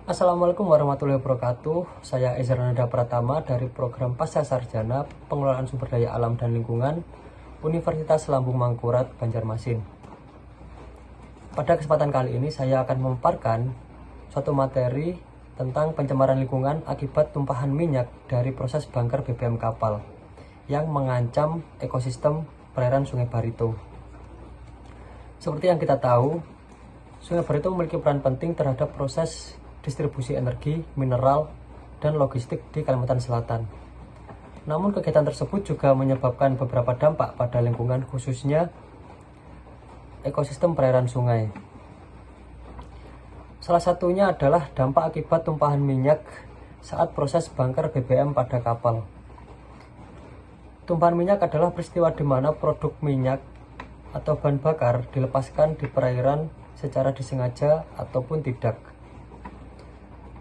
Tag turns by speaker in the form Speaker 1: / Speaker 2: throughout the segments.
Speaker 1: Assalamualaikum warahmatullahi wabarakatuh. Saya Ezra Nanda Pratama dari program Pasca Sarjana Pengelolaan Sumber Daya Alam dan Lingkungan Universitas Lambung Mangkurat, Banjarmasin. Pada kesempatan kali ini saya akan memaparkan suatu materi tentang pencemaran lingkungan akibat tumpahan minyak dari proses bangker BBM kapal yang mengancam ekosistem perairan Sungai Barito. Seperti yang kita tahu, Sungai Barito memiliki peran penting terhadap proses distribusi energi, mineral, dan logistik di Kalimantan Selatan. Namun kegiatan tersebut juga menyebabkan beberapa dampak pada lingkungan, khususnya ekosistem perairan sungai. Salah satunya adalah dampak akibat tumpahan minyak saat proses bangker BBM pada kapal. Tumpahan minyak adalah peristiwa di mana produk minyak atau bahan bakar dilepaskan di perairan secara disengaja ataupun tidak.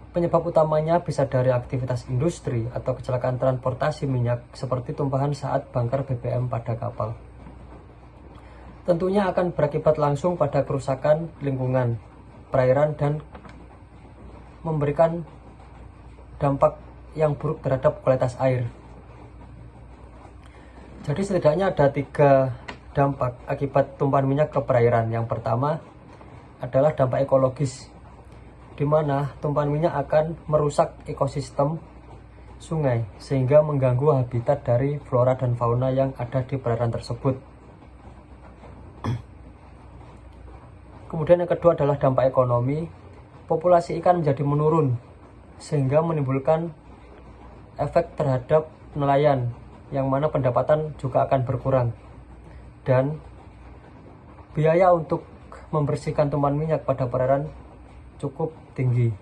Speaker 1: Penyebab utamanya bisa dari aktivitas industri atau kecelakaan transportasi minyak seperti tumpahan saat bangker BBM pada kapal. Tentunya akan berakibat langsung pada kerusakan lingkungan perairan dan memberikan dampak yang buruk terhadap kualitas air. Jadi setidaknya ada 3 dampak akibat tumpahan minyak ke perairan. Yang pertama adalah dampak ekologis, di mana tumpahan minyak akan merusak ekosistem sungai sehingga mengganggu habitat dari flora dan fauna yang ada di perairan tersebut. Kemudian yang kedua adalah dampak ekonomi. Populasi ikan menjadi menurun sehingga menimbulkan efek terhadap nelayan yang mana pendapatan juga akan berkurang, dan biaya untuk membersihkan tumpahan minyak pada perairan cukup tinggi.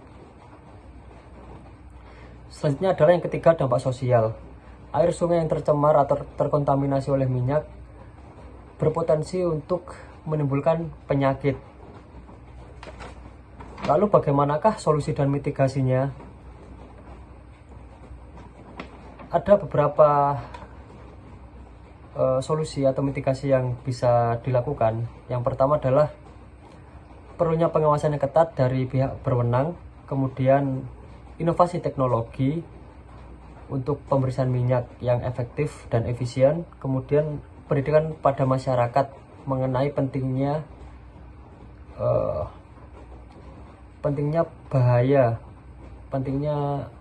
Speaker 1: Selanjutnya adalah yang ketiga, dampak sosial. Air sungai yang tercemar atau terkontaminasi oleh minyak berpotensi untuk menimbulkan penyakit. Lalu bagaimanakah solusi dan mitigasinya? Ada beberapa solusi atau mitigasi yang bisa dilakukan. Yang pertama adalah perlunya pengawasan yang ketat dari pihak berwenang, kemudian inovasi teknologi untuk pembersihan minyak yang efektif dan efisien, kemudian pendidikan pada masyarakat mengenai pentingnya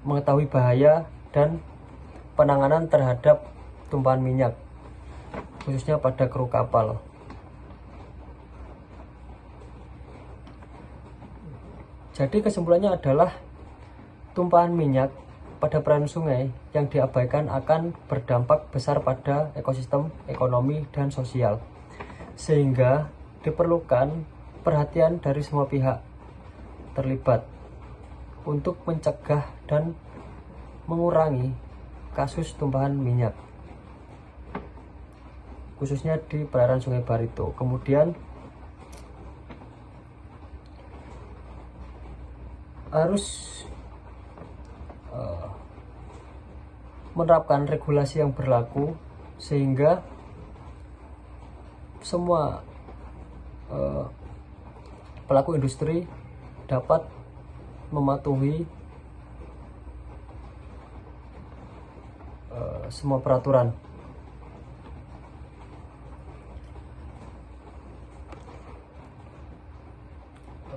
Speaker 1: mengetahui bahaya dan penanganan terhadap tumpahan minyak, khususnya pada kru kapal. Jadi kesimpulannya adalah tumpahan minyak pada perairan sungai yang diabaikan akan berdampak besar pada ekosistem, ekonomi, dan sosial. Sehingga diperlukan perhatian dari semua pihak terlibat untuk mencegah dan mengurangi kasus tumpahan minyak, khususnya di perairan Sungai Barito. Kemudian harus menerapkan regulasi yang berlaku sehingga semua pelaku industri dapat mematuhi semua peraturan.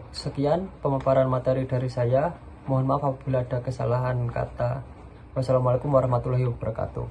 Speaker 1: Sekian pemaparan materi dari saya. Mohon maaf apabila ada kesalahan kata. Wassalamualaikum warahmatullahi wabarakatuh.